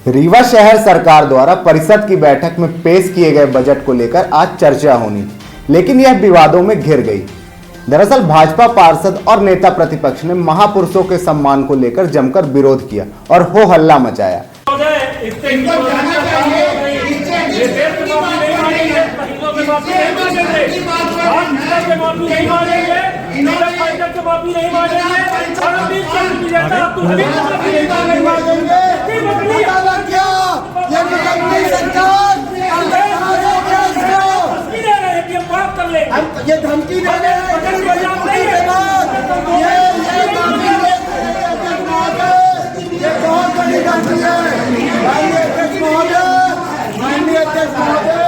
रीवा शहर सरकार द्वारा परिषद की बैठक में पेश किए गए बजट को लेकर आज चर्चा होनी, लेकिन यह विवादों में घिर गई। दरअसल भाजपा पार्षद और नेता प्रतिपक्ष ने महापुरुषों के सम्मान को लेकर जमकर विरोध किया और हो हल्ला मचाया। ये धमकी दे रहे ये बहुत बड़ी धमकी है। माननीय अध्यक्ष महोदय, माननीय अध्यक्ष महोदय,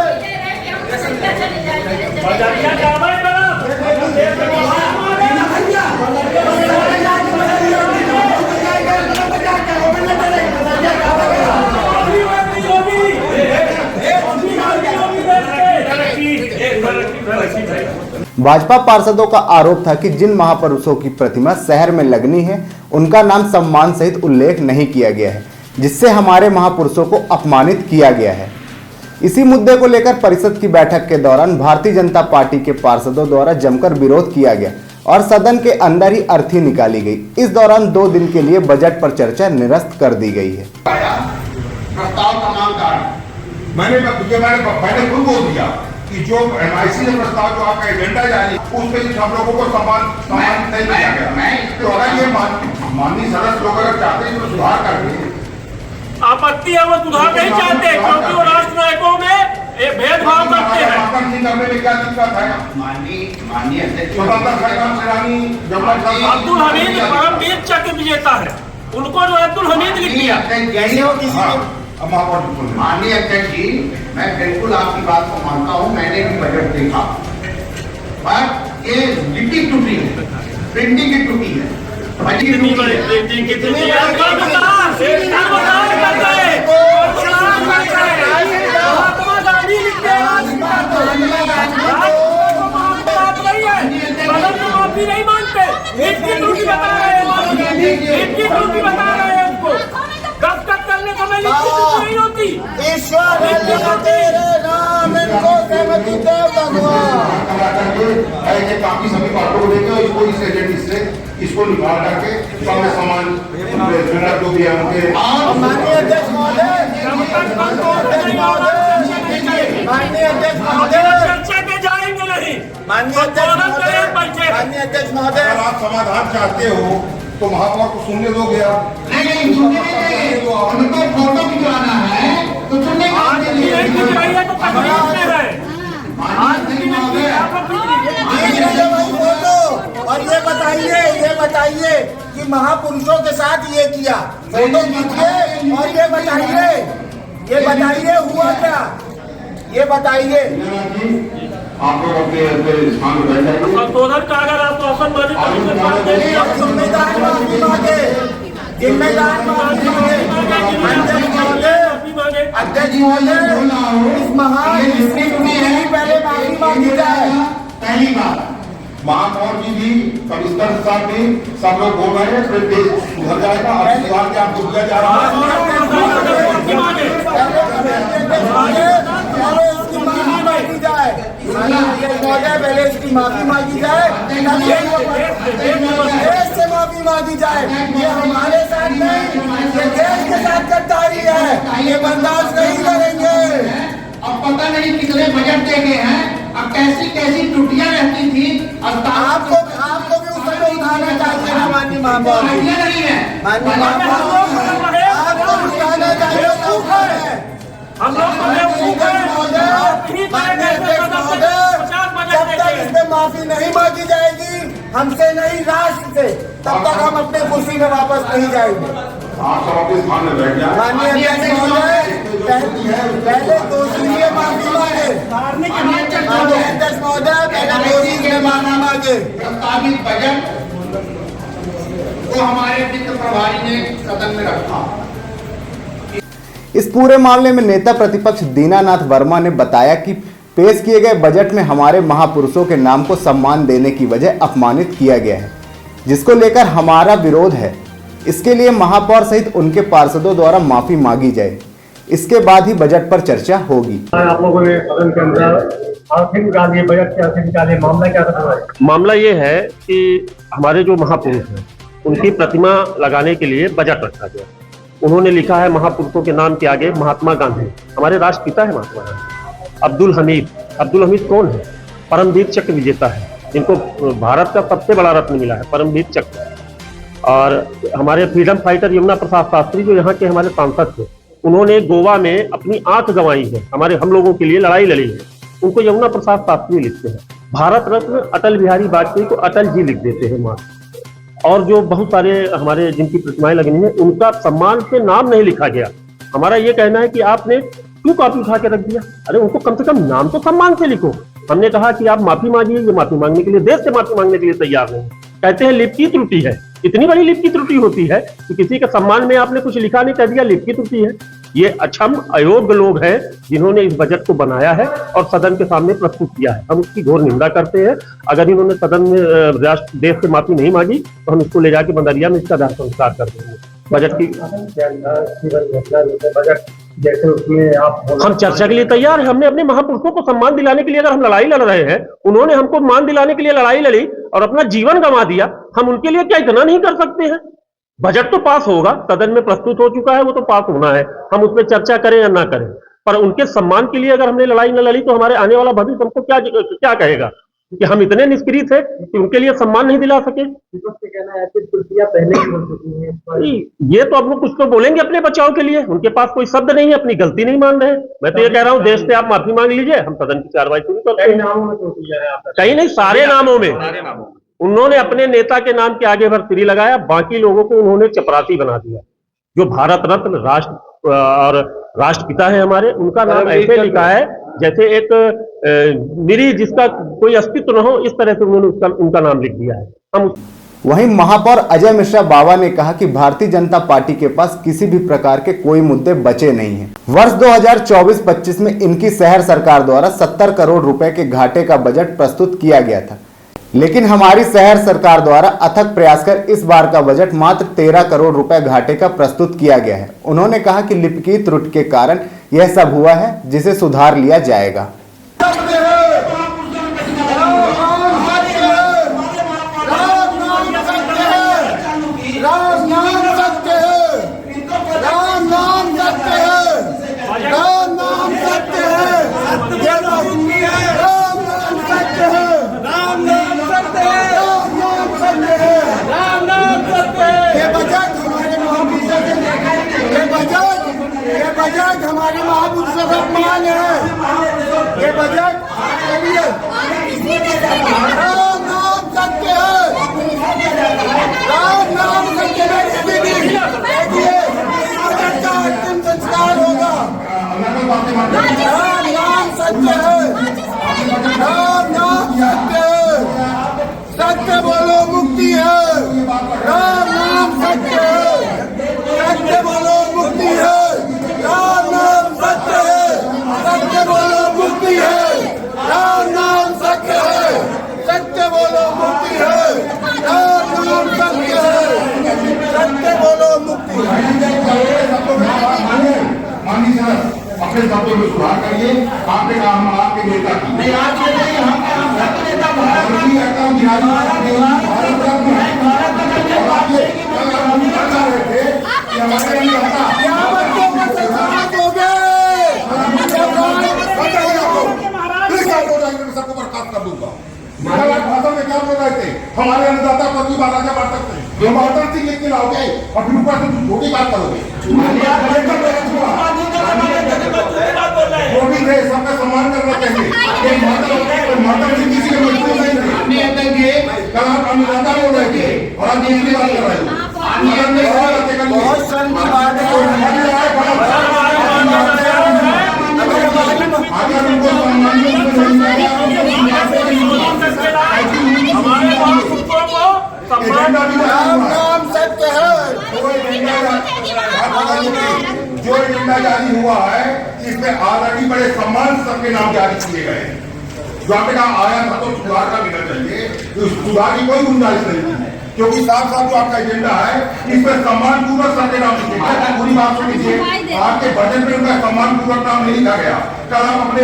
भाजपा पार्षदों का आरोप था कि जिन महापुरुषों की प्रतिमा शहर में लगनी है उनका नाम सम्मान सहित उल्लेख नहीं किया गया है, जिससे हमारे महापुरुषों को अपमानित किया गया है। इसी मुद्दे को लेकर परिषद की बैठक के दौरान भारतीय जनता पार्टी के पार्षदों द्वारा जमकर विरोध किया गया और सदन के अंदर ही अर्थी निकाली गई। इस दौरान 2 दिन के लिए बजट पर चर्चा निरस्त कर दी गई है। प्रस्ताव तमाम कारण मैंने खुद बोल दिया कि जो एमआईसी ने प्रस्ताव जो आपका एजेंडा जारी उस पे हम लोगों को सम्मान नहीं दिया गया। तो अगर ये माननीय सदस्य लोग अगर चाहते हैं तो सुधार करके आपत्ति है, वो सुधार नहीं चाहते क्योंकि वो राष्ट्र नायकों में भेदभाव करते हैं। करने में क्या दिक्कत है? माननीय अध्यक्ष अब्दुल हमीद परमवीर चक्र विजेता है, उनको जो अब्दुल हमीद लिख दिया। माननीय अध्यक्ष जी, मैं बिल्कुल आपकी बात को मानता हूँ, मैंने भी बजट देखा, पर ये लिपि टूटी है, प्रिंटिंग की टूटी है, नहीं मानते, इसकी टूटी बता रहे हैं उनको। दस्तखत करने को मैं नहीं होती। ईश्वर तेरे नाम इनको सहमति दे भगवान। काफी सभी बातों को लेकर इसको इस एजेंडे से इसको निकाल करके सामान जो भी है उनके माननीय अध्यक्ष महोदय, माननीय अध्यक्ष महोदय, चर्चा के जाएंगे नहीं। माननीय अध्यक्ष महोदय, अगर आप समाधान चाहते हो तो महापौर को सुनने दोगे आप? नहीं उनको फोटो खिंचवाना है तो सुनने और ये बताइए कि महापुरुषों के साथ ये किया, फोटो खींचिए और ये बताइए हुआ क्या, ये बताइए। आप लोग अपने स्थान पर बैठ जाइए। संशोधन का अगर आश्वासन जिम्मेदार माफी मांगे, अध्यक्ष महोदय, इस महान पहले माफी मांगी जाए। पहली बात, महापौर जी भी, कमिश्नर साहब भी, सब लोग बोल रहे हैं, फिर देश सुधर जाएगा। और सुधार के आपको दिया जा रहा है। पहले इसकी माफी मांगी जाए, देश से माफी मांगी जाए। ये हमारे साथ नहीं, ये देश के साथ गद्दारी है, ये बर्दाश्त नहीं करेंगे। अब पता नहीं कितने बजट दे गए हैं, अब कैसी कैसी त्रुटियां रहती थी। आपको भी उस समय उठाना चाहिए ना माननीय महापौर, नहीं है माननीय महापौर, आपको उठाना चाहिए। हम इसमें माफी नहीं मांगी जाएगी, हमसे नहीं राष्ट्र से, तब तक हम अपने कुर्सी में वापस नहीं जाएंगे। आप सब अपने स्थान में बैठ जाए। माननीय अध्यक्ष महोदय, पहले दोषी से माफी मांगे। माननीय अध्यक्ष महोदय, पहले दोषी से माफी मांगे। प्रस्तावित बजट को हमारे वित्त प्रभारी ने सदन में रखा। इस पूरे मामले में नेता प्रतिपक्ष दीनानाथ वर्मा ने बताया कि पेश किए गए बजट में हमारे महापुरुषों के नाम को सम्मान देने की वजह अपमानित किया गया है, जिसको लेकर हमारा विरोध है। इसके लिए महापौर सहित उनके पार्षदों द्वारा माफी मांगी जाए। इसके बाद ही बजट पर चर्चा होगी। आप लोगों ने सदन के अंदर आखिर निकालिए, बजट के आखिर निकालिए, मामला क्या था? मामला ये है कि हमारे जो महापुरुष हैं उनकी प्रतिमा लगाने के लिए बजट रखा गया। उन्होंने लिखा है महापुरुषों के नाम के आगे महात्मा गांधी, हमारे राष्ट्रपिता है महात्मा गांधी। अब्दुल हमीद कौन है? परमवीर चक्र विजेता है, जिनको भारत का सबसे बड़ा रत्न मिला है, परमवीर चक्र। और हमारे फ्रीडम फाइटर यमुना प्रसाद शास्त्री जो यहाँ के हमारे सांसद थे, उन्होंने गोवा में अपनी आंख गंवाई है, हम लोगों के लिए लड़ाई लड़ी है, उनको यमुना प्रसाद शास्त्री लिखते हैं। भारत रत्न अटल बिहारी वाजपेयी को अटल जी लिख देते हैं मां। और जो बहुत सारे हमारे जिनकी प्रतिमाएं लगनी है उनका सम्मान से नाम नहीं लिखा गया। हमारा ये कहना है कि आपने क्यों कॉपी उठा के रख दिया? अरे उनको कम से कम नाम तो सम्मान से लिखो। हमने कहा कि आप माफी मांगिए, ये माफी मांगने के लिए, देश से माफी मांगने के लिए तैयार नहीं। कहते हैं लिप की त्रुटि है। इतनी बड़ी लिप की त्रुटि होती है कि किसी के सम्मान में आपने कुछ लिखा नहीं, कह दिया लिप की त्रुटि है। ये अक्षम अयोग्य लोग हैं जिन्होंने इस बजट को बनाया है और सदन के सामने प्रस्तुत किया है। हम उसकी घोर निंदा करते हैं। अगर इन्होंने सदन में देश से माफी नहीं मांगी तो हम इसको ले जाके बंदरिया में इसका दाह संस्कार कर देंगे। बजट की बजट जैसे उसमें आप हम चर्चा के लिए तैयार है। हमने अपने महापुरुषों को सम्मान दिलाने के लिए अगर हम लड़ाई लड़ रहे हैं, उन्होंने हमको मान दिलाने के लिए लड़ाई लड़ी और अपना जीवन गंवा दिया, हम उनके लिए क्या इतना नहीं कर सकते हैं? बजट तो पास होगा, सदन में प्रस्तुत हो चुका है, वो तो पास होना है, हम उसमें चर्चा करें या ना करें। पर उनके सम्मान के लिए अगर हमने लड़ाई न लड़ी तो हमारे आने वाला भविष्य हमको क्या कहेगा कि हम इतने निष्क्रिय थे कि उनके लिए सम्मान नहीं दिला सके। ये तो अब वो कुछ तो बोलेंगे अपने बचाव के लिए, उनके पास कोई शब्द नहीं है, अपनी गलती नहीं मान रहे। मैं तो ये कह रहा हूँ देश से आप माफी मांग लीजिए, हम सदन की कार्रवाई शुरू करते हैं। कहीं नहीं, सारे नामों में उन्होंने अपने नेता के नाम के आगे भर्तरी लगाया, बाकी लोगों को उन्होंने चपरासी बना दिया। जो भारत रत्न राष्ट्र और राष्ट्रपिता है हमारे, उनका नाम ऐसे लिखा है जैसे एक निरी जिसका कोई अस्तित्व न हो, इस तरह से उन्होंने उनका नाम लिख दिया है। हम वहीं महापौर अजय मिश्रा बावा ने कहा कि भारतीय जनता पार्टी के पास किसी भी प्रकार के कोई मुद्दे बचे नहीं हैं। वर्ष 2024-25 में इनकी शहर सरकार द्वारा 70 करोड़ रुपए के घाटे का बजट प्रस्तुत किया गया था, लेकिन हमारी शहर सरकार द्वारा अथक प्रयास कर इस बार का बजट मात्र 13 करोड़ रुपए घाटे का प्रस्तुत किया गया है। उन्होंने कहा कि लिपि की त्रुटि के कारण यह सब हुआ है, जिसे सुधार लिया जाएगा। बजट हमारे महापुरुषों का अपमान है। ये बजट राम नाम सत्य है, राम नाम सत्य है। बजट का अंतिम संस्कार होगा। राम नाम सत्य है, राम नाम सत्य है, सत्य बोलो मुक्ति है। राम नाम सत्य है, सत्य बोलो मुक्ति है। राम नाम सत्य है, सत्य बोलो मुक्ति है। राम नाम सत्य है, सत्य बोलो मुक्ति है। राम नाम सत्य है, सत्य बोलो मुक्ति माननीय सर, अपने शब्दों में सुधार करिए। आपने कहा हम आपके नेता की नहीं, आपके नहीं, हम नेता भारत सबको बर्खास्त कर दूंगा। भाषा में क्या बोल रहे थे? हमारे अन्नदाता पति महाराजा बांट सकते हैं, जो माता सिंह लिख के लाओगे और फिर ऊपर से छोटी बात करोगे। जो भी थे सबका सम्मान करना चाहिए। माता सिंह किसी के मजबूर नहीं थे। कल आप अन्नदाता बोल रहे थे और आप दूसरी बात कर रहे हो। बहुत शर्म बात है। राम नाम सत्य है। जो एजेंडा जारी हुआ है इसमें ऑलरेडी बड़े सम्मान सबके नाम जारी किए गए। जो आपने कहा आया था तो सुधार का मिलना चाहिए, तो सुधार की कोई गुंजाइश नहीं थी, क्योंकि साफ साफ जो आपका एजेंडा है इसमें सम्मान पूर्वक सबके नाम लिखे गए। बात सुनिए, आपके बजट में उनका सम्मान पूर्वक नाम नहीं लिखा गया। कल आप अपने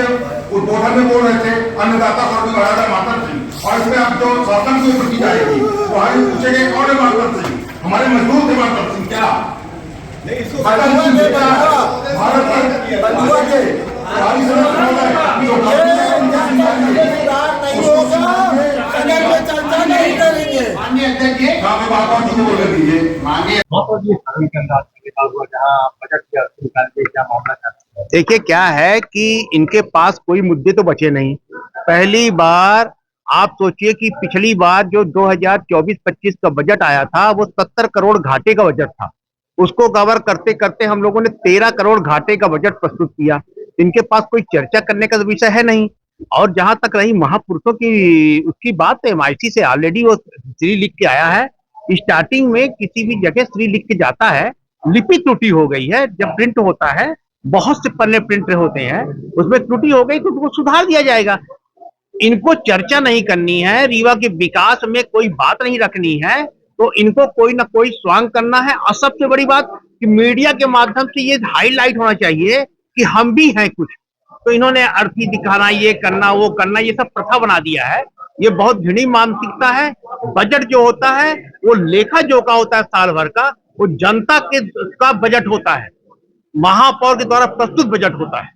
उद्बोधन में बोल रहे थे अन्नदाता को बढ़ा था मातर सिंह, और इसमें अब जो शासन की ऊपर की जाएगी वो हम पूछेंगे कौन है मातर सिंह? हमारे मजदूर थे मातर सिंह क्या? भारत पर नहीं करेंगे। माननीय अध्यक्ष जी, माननीय महापौर जी, हुआ जहाँ बजट निकाल के क्या मामला था? देखिए क्या है कि इनके पास कोई मुद्दे तो बचे नहीं। पहली बार आप सोचिए कि पिछली बार जो 2024-25 का बजट आया था वो 70 करोड़ घाटे का बजट था। उसको कवर करते करते हम लोगों ने 13 करोड़ घाटे का बजट प्रस्तुत किया। इनके पास कोई चर्चा करने का विषय है नहीं। और जहां तक रही महापुरुषों की उसकी बात, MIC से ऑलरेडी वो श्री लिख के आया है। स्टार्टिंग में किसी भी जगह श्री लिख के जाता है, लिपि त्रुटि हो गई है। जब प्रिंट होता है, बहुत से पन्ने प्रिंट होते हैं, उसमें त्रुटि हो गई तो उसको सुधार दिया जाएगा। इनको चर्चा नहीं करनी है, रीवा के विकास में कोई बात नहीं रखनी है, तो इनको कोई ना कोई स्वांग करना है। और सबसे बड़ी बात कि मीडिया के माध्यम से ये हाईलाइट होना चाहिए कि हम भी हैं कुछ। तो इन्होंने अर्थी दिखाना, ये करना, वो करना, ये सब प्रथा बना दिया है। ये बहुत घृणित मानसिकता है। बजट जो होता है वो लेखा जोखा होता है साल भर का, वो जनता के का बजट होता है, महापौर के द्वारा प्रस्तुत बजट होता है।